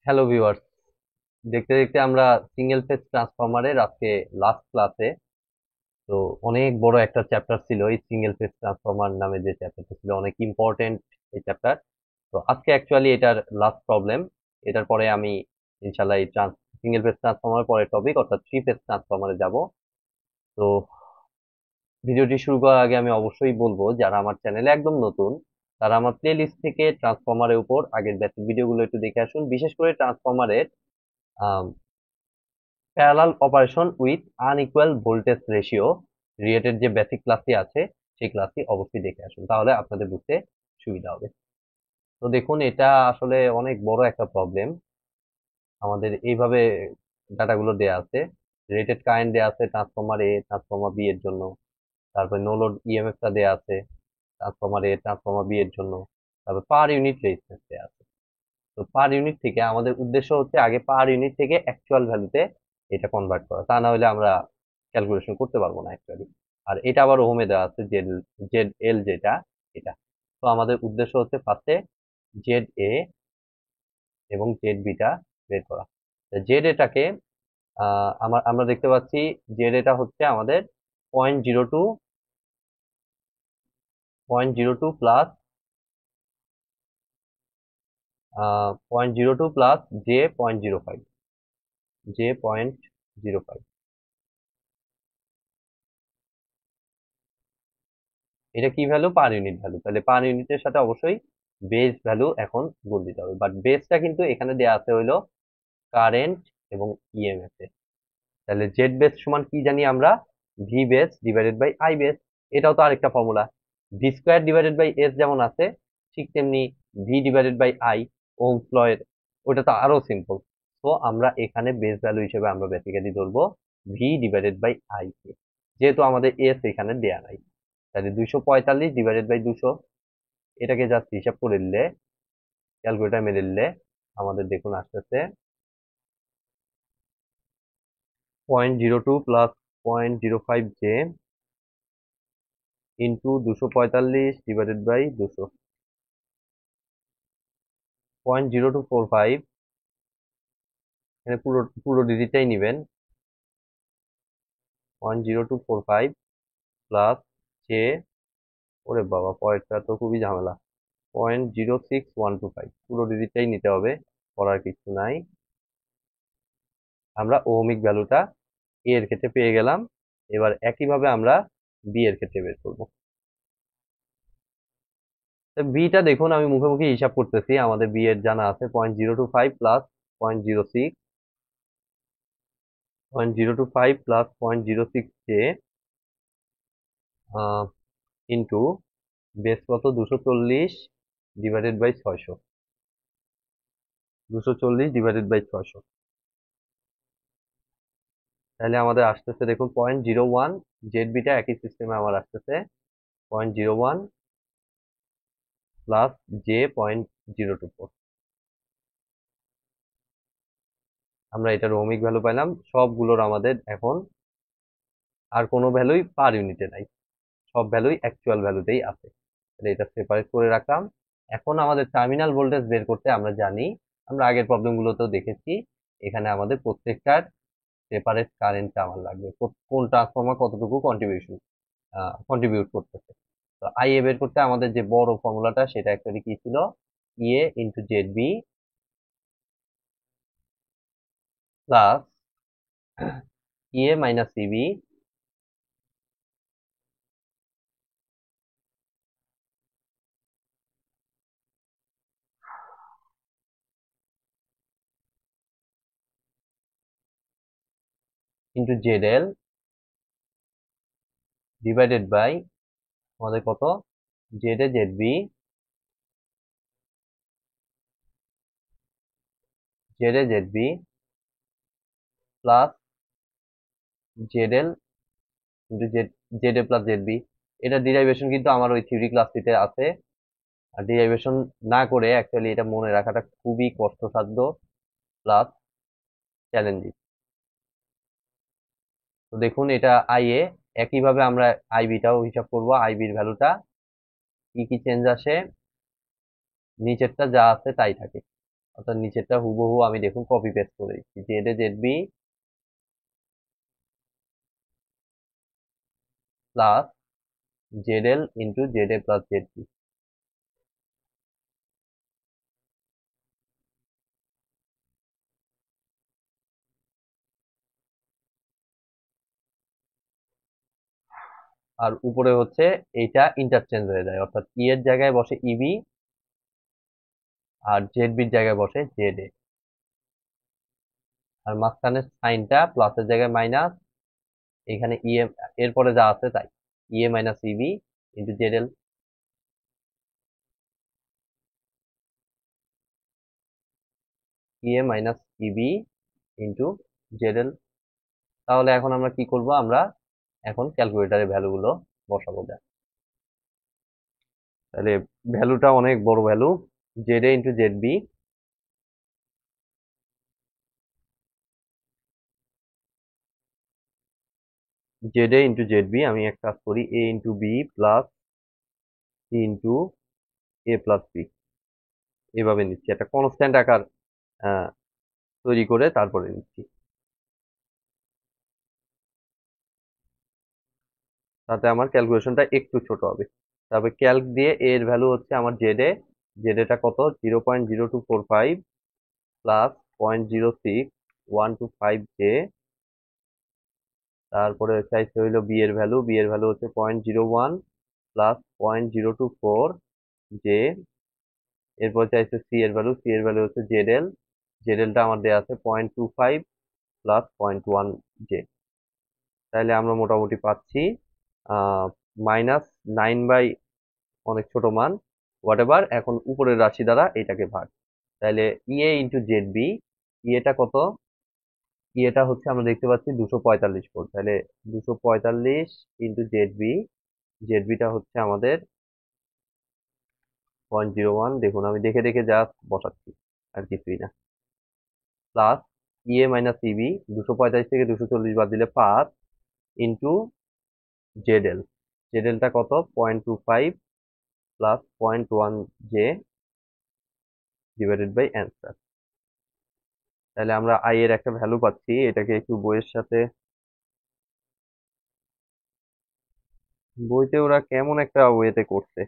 Hello viewers, দেখতে দেখতে আমরা সিঙ্গেল ফেজ ট্রান্সফরমারের আজকে লাস্ট ক্লাসে। তো অনেক বড় একটা চ্যাপ্টার ছিল এই সিঙ্গেল ফেজ ট্রান্সফরমার নামে, যে চ্যাপ্টারটা ছিল অনেক ইম্পর্টেন্ট এই চ্যাপ্টার। তো আজকে অ্যাকচুয়ালি এটার লাস্ট প্রবলেম। এটার পরে আমি ইনশাল্লাহ এই সিঙ্গেল ফেজ ট্রান্সফরমার পরের টপিক অর্থাৎ থ্রি ফেজ ট্রান্সফরমারে যাব। তো ভিডিওটি শুরু করার আগে আমি অবশ্যই বলবো, যারা আমার চ্যানেলে একদম নতুন তারা আমার প্লে লিস্ট থেকে ট্রান্সফরমারের উপর আগের বেসিক ভিডিওগুলো একটু দেখে আসুন, বিশেষ করে ট্রান্সফরমারের parallel operation with unequal voltage ratio related যে বেসিক ক্লাসটি আছে সেই ক্লাসটি অবশ্যই দেখে আসুন, তাহলে আপনাদের বুঝতে সুবিধা হবে। তো দেখুন, এটা আসলে অনেক বড় একটা প্রবলেম। আমাদের এইভাবে ডাটাগুলো দেয়া আছে, রেটেড কারেন্ট দেয়া আছে ট্রান্সফরমার এ, ট্রান্সফরমার বি এর জন্য। তারপরে নো লোড ইএমএফ টা দেয়া আছে ট্রান্সফরমার এ, ট্রান্সফরমার বি এর জন্য। তারপর পার ইউনিট রেজিস্ট্যান্স দেয়া আছে। তো পার ইউনিট থেকে আমাদের উদ্দেশ্য হচ্ছে আগে পার ইউনিট থেকে অ্যাকচুয়াল ভ্যালুতে এটা কনভার্ট করা, তা না হলে আমরা ক্যালকুলেশন করতে পারবো না অ্যাকচুয়ালি। আর এটা আবার ওহমে দেওয়া আছে, জেড জেড এল যেটা, এটা। তো আমাদের উদ্দেশ্য হচ্ছে ফার্স্টে জেড এ এবং জেড বিটা বের করা। জেড এটাকে আমরা দেখতে পাচ্ছি জেড এটা হচ্ছে আমাদের 0.02 0.02 প্লাস 0.02 প্লাস J.05, J.05। এটা কি ভ্যালু? Per unit value. তাহলে পার ইউনিটের সাথে অবশ্যই বেস ভ্যালু এখন গুণ দিতে হবে, বাট বেসটা কিন্তু এখানে দেয়া আছে হইলো কারেন্ট এবং ইএমএফ এ। তাহলে জেড বেস সমান কি জানি আমরা? V base divided by I base. এটাও তো আরেকটা formula. V square divided by S যেমন আছে, ঠিক তেমনি V divided by I, Ohm's law এর, ওটা তো আরো সিম্পল। তো আমরা এখানে বেস ভ্যালু হিসেবে আমরা বেসিক্যালি ধরবো V divided by I K, যেহেতু আমাদের এস এখানে দেয়া নাই। তাহলে 245 ডিভাইডেড বাই 200, এটাকে জাস্ট হিসাব করে নিলে, ক্যালকুলেটার মেরে নিলে আমাদের দেখুন আসতেছে 0.02 plus 0.05 j into 245 divided by 200, 0.0245। এখানে পুরো পুরো ডিজিটটাই নিবেন। 0.0245 প্লাস জে, ওরে বাবা পরেরটা তো খুবই ঝামেলা, 0.06125, পুরো ডিজিটটাই নিতে হবে, করার কিছু নাই। আমরা ওহমিক ভ্যালুটা এ এর ক্ষেত্রে পেয়ে গেলাম। এবার একইভাবে আমরা বি এর ক্ষেত্রে বের করবো। বিটা দেখুন, আমি মুখে মুখে হিসাব করতেছি। আমাদের বি এর জানা আছে 0.025 প্লাস 0.06, 0.025 প্লাস 0.06 ইন্টু বেস কত? 240 ডিভাইডেড বাই 600, 240 ডিভাইডেড বাই 600। তাহলে আমাদের আসতেছে দেখুন 0.01, জেড বিটা একই সিস্টেমে আমার আসতেছে 0.01 প্লাস J.024। আমরা এটার ওহমিক ভ্যালু পাইলাম। সবগুলোর আমাদের এখন আর কোনো ভ্যালুই পার ইউনিটে নাই, সব ভ্যালুই অ্যাকচুয়াল ভ্যালুতেই আছে। তাহলে এটা সেপারেট করে রাখলাম। এখন আমাদের টার্মিনাল ভোল্টেজ বের করতে আমরা জানি, আমরা আগের প্রবলেম গুলোতেও দেখেছি, এখানে আমাদের প্রত্যেকটার সেপারেট কারেন্ট আমার লাগবে, কোন ট্রান্সফর্মার কতটুকু কন্ট্রিবিউট করতেছে। তো আই এ বের করতে আমাদের যে বড় ফর্মুলাটা, সেটা অ্যাকচুয়ালি কি ছিল? EA into Z B plus EA minus CB into Z L divided by আমাদের কত? Z A Z B, Z A Z B plus Z L into Z, Z A plus Z B. এটা derivation কিন্তু আমার ওই theory ক্লাসটিতে আছে। আর derivation না করে actually এটা মনে রাখাটা খুবই কষ্টসাধ্য প্লাস চ্যালেঞ্জিং। তো দেখুন, এটা আই এ। একইভাবে আমরা আই বিটাও হিসাব করব। আই বির ভ্যালুটা কি কি চেঞ্জ আসে? নিচেরটা যা আছে তাই থাকে। অর্থাৎ নিচেরটা হুবহু আমি দেখুন কপি পেস্ট করে দিচ্ছি, Z A Z B plus Z L into Z A plus Z B. আর উপরে হচ্ছে এইটা ইন্টারচেঞ্জ হয়ে যায়, অর্থাৎ ই এর জায়গায় বসে ইবি আর জেড বির জায়গায় বসে জেড এ। আর মাঝখানের সাইনটা প্লাসের জায়গায় মাইনাস, এখানে ইএম এরপরে যা আছে তাই, ইএ মাইনাস ইবি ইন্টু জেড এল। ইএ মাইনাস ইবি ইন্টু জেড এল। তাহলে এখন আমরা কি করব, আমরা এখন ক্যালকুলেটারে ভ্যালুগুলো বসাবো যা। তাহলে ভ্যালুটা অনেক বড় value, Z A into Z B, Z A into Z B. আমি এক কাজ করি, A into B plus C into A plus B, এভাবে নিচ্ছি, একটা কনস্ট্যান্ট আকার আহ, তৈরি করে তারপরে নিচ্ছি। তাতে আমার ক্যালকুলেশনটা একটু ছোট হবে। তারপরে ক্যালক দিয়ে এ এর ভ্যালু হচ্ছে আমার জেড এ, জেড এটা কত 0.0245 প্লাস 0.06125 জে। তারপরে চাইছে হইলো বি এর ভ্যালু, বি এর ভ্যালু হচ্ছে 0.01 প্লাস 0.024 জে। এরপর চাইছে সি এর ভ্যালু, সি এর ভ্যালু হচ্ছে জেড এল, জেড এলটা আমার দেওয়া আছে 0.25 প্লাস 0.1 জে। তাহলে আমরা মোটামুটি পাচ্ছি -9 অনেক ছোট মান, হোয়াট এভার। এখন উপরের রাশি দ্বারা এটাকে ভাগ, তাহলে ইএ ইন্টু জেড বি, ইএটা কত, ইএটা হচ্ছে আমরা দেখতে পাচ্ছি 245 ভোল্ট, তাহলে 245 into Z B, Z beta হচ্ছে আমাদের 0.01, দেখুন আমি দেখে দেখে জাস্ট বসাচ্ছি আর কিছুই না, প্লাস ইএ মাইনাস ইবি, 245 থেকে 240 বাদ দিলে 5 ইন্টু জেড এল, জেড এলটা কত 0.25 plus 0.1 j divided by answer. তাহলে আমরা আই এর একটা ভ্যালু পাচ্ছি, এটাকে একটু বইয়ের সাথে, বইতে ওরা কেমন একটা ওয়েতে করছে,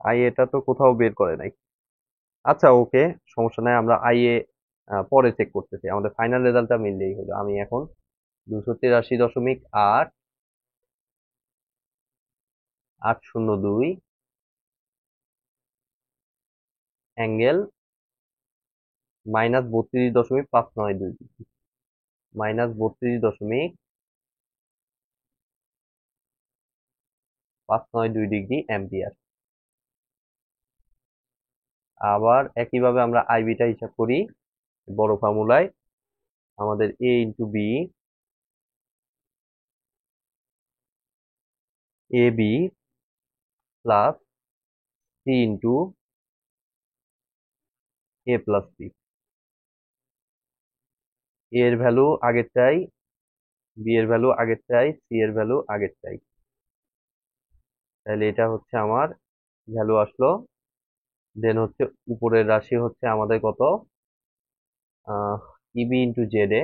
আই এটা তো কোথাও বের করে নাই। আচ্ছা ওকে, সমস্যা নাই, আমরা আই এ পরে চেক করতেছি, আমাদের ফাইনাল রেজাল্টটা মিললেই হলো। আমি এখন 283.8802 অ্যাঙ্গেল -32.592 ডিগ্রি, -32.592 ডিগ্রি অ্যাম্পিয়ার। আবার একইভাবে আমরা আইবিটা হিসাব করি বড় ফর্মুলায়, আমাদের এ into B, A B plus C into A plus B. এর ভ্যালু আগের চাই, বি এর ভ্যালু আগের চাই, সি এর ভ্যালু আগের চাই, তাহলে এটা হচ্ছে আমার ভ্যালু আসলো। দেন হচ্ছে উপরের রাশি হচ্ছে আমাদের কত, ইবি ইন্টু জেড এ,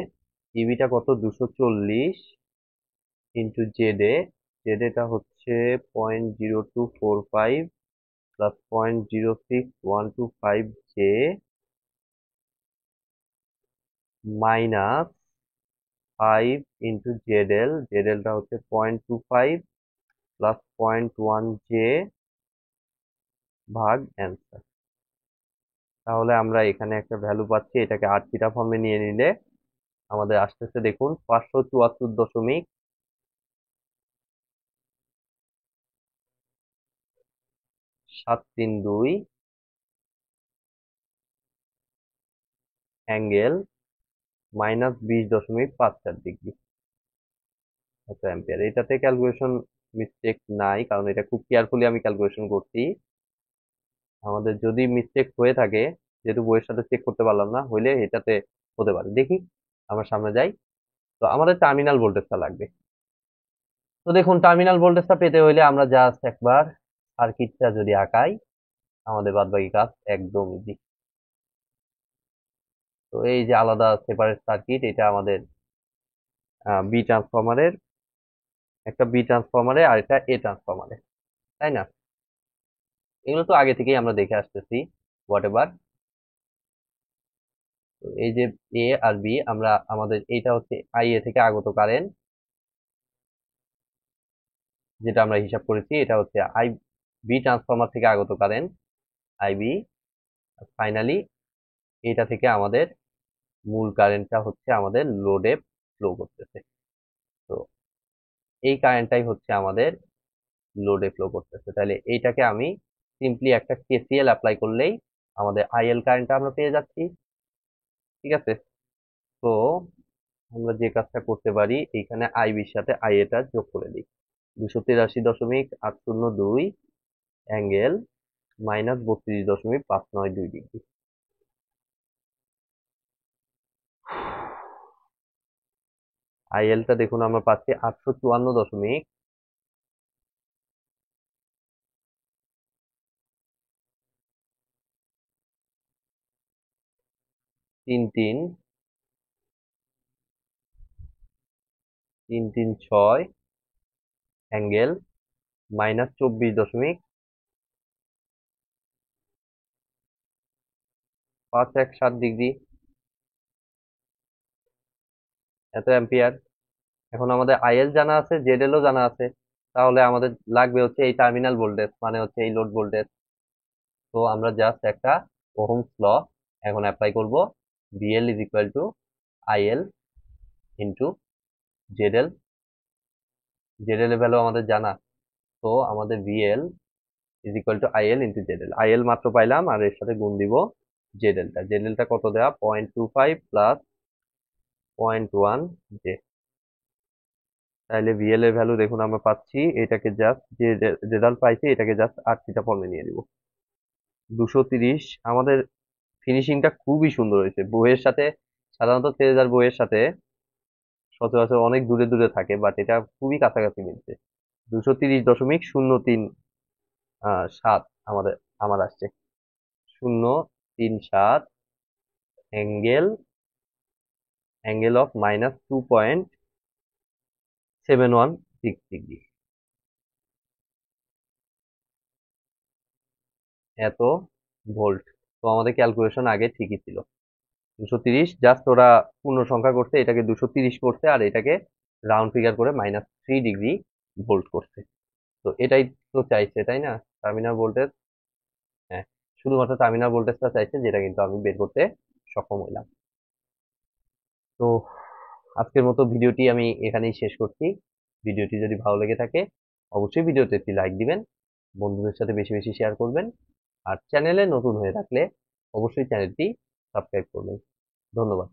ইবিটা কত 240 ইন্টু জেড এ, জেড এটা হচ্ছে 0.0245 plus 0.06125 J minus 5 into Z L, Z এলটা হচ্ছে 0.25 প্লাস 0.1 জে ভাগ অ্যান্সার। তাহলে আমরা এখানে একটা ভ্যালু পাচ্ছি, এটাকে আর থিটা ফর্মে নিয়ে নিলে আমাদের আসতেছে দেখুন 574.732 অ্যাঙ্গেল -20.54 ডিগ্রি আচ্ছা অ্যাম্পিয়ার। এটাতে ক্যালকুলেশন মিস্টেক নাই, কারণ এটা খুব কেয়ারফুলি আমি ক্যালকুলেশন করছি। আমাদের যদি মিস্টেক হয়ে থাকে, যেহেতু বইয়ের সাথে চেক করতে পারলাম না, হইলে এটাতে হতে পারে। দেখি আমরা সামনে যাই। তো আমাদের টার্মিনাল ভোল্টেজটা লাগবে। তো দেখুন টার্মিনাল ভোল্টেজটা পেতে হইলে আমরা জাস্ট একবার সার্কিটটা যদি আঁকাই, আমাদের বাদবাকি কাজ একদম ইজি। তো এই যে আলাদা সেপারেট সার্কিট, এটা আমাদের বি ট্রান্সফরমারের, একটা বি ট্রান্সফরমারে আর একটা এ ট্রান্সফরমারে, তাই না? এগুলো তো আগে থেকেই আমরা দেখে আসতেছি, হোয়াট এভার। এই যে এ আর বি, আমরা আমাদের এইটা হচ্ছে আই এ থেকে আগত কারেন্ট, যেটা আমরা হিসাব করেছি। এটা হচ্ছে আই বি ট্রান্সফরমার থেকে আগত কারেন্ট, আইবি। ফাইনালি এটা থেকে আমাদের মূল কারেন্টটা হচ্ছে আমাদের লোডে ফ্লো করতেছে। তো এই কারেন্টটাই হচ্ছে আমাদের লোডে ফ্লো করতেছে। তাহলে এইটাকে আমি সিম্পলি একটা কেসিএল অ্যাপ্লাই করলেই আমাদের আইএল কারেন্টটা আমরা পেয়ে যাচ্ছি। ঠিক আছে? তো আমরা যে কাজটা করতে পারি, এইখানে আইবির সাথে আইএটা যোগ করে দিই। 283.802 অ্যাঙ্গেল -32.592 ডিগ্রি। আইএলটা দেখুন আমরা পাচ্ছি 854 33336 অ্যাঙ্গেল -24.517 ডিগ্রি, এত অ্যাম্পিয়ার। এখন আমাদের আইএল জানা আছে, জেডএল ও জানা আছে, তাহলে আমাদের লাগবে হচ্ছে এই টার্মিনাল ভোল্টেজ, মানে হচ্ছে এই লোড ভোল্টেজ। তো আমরা জাস্ট একটা ওহমস ল এখন অ্যাপ্লাই করব। VL is equal to IL into ZL. ZL এর ভ্যালু আমাদের জানা, তো আমাদের VL is equal to IL into ZL. IL মাত্র পাইলাম, আর এর সাথে গুণ দিব জেডএলটা। জেডএলটা কত দেওয়া, 0.25 প্লাস 0.1 জে। তাহলে ভিএল এর ভ্যালু দেখুন আমরা পাচ্ছি, এটাকে জাস্ট যে রেজাল্ট পাইছি এটাকে জাস্ট 8 ফর্মে নিয়ে দিব। 230। আমাদের ফিনিশিংটা খুবই সুন্দর হয়েছে। বইয়ের সাথে সাধারণত তেজার বইয়ের সাথে সচরাচর অনেক দূরে দূরে থাকে, বাট এটা খুবই কাছাকাছি মিলছে। 230.037 আমাদের আমার আসছে। 037 অ্যাঙ্গেল অফ -2.716 ডিগ্রি। এত ভোল্ট। তো আমাদের ক্যালকুলেশন আগে ঠিকই ছিল। 230, জাস্ট ওরা পূর্ণ সংখ্যা করছে, এটাকে 230 করছে, আর এটাকে রাউন্ড ফিগার করে -3 ডিগ্রি ভোল্ট করছে। তো এটাই তো চাইছে, তাই না? টার্মিনাল ভোল্টেজ, হ্যাঁ, শুধুমাত্র টার্মিনাল ভোল্টেজটা চাইছে, যেটা কিন্তু আমি বের করতে সক্ষম হইলাম। তো আজকের মতো ভিডিওটি আমি এখানেই শেষ করছি। ভিডিওটি যদি ভালো লেগে থাকে অবশ্যই ভিডিওতে একটি লাইক দিবেন, বন্ধুদের সাথে বেশি বেশি শেয়ার করবেন, আর চ্যানেলে নতুন হয়ে থাকলে অবশ্যই চ্যানেলটি সাবস্ক্রাইব করবেন। ধন্যবাদ।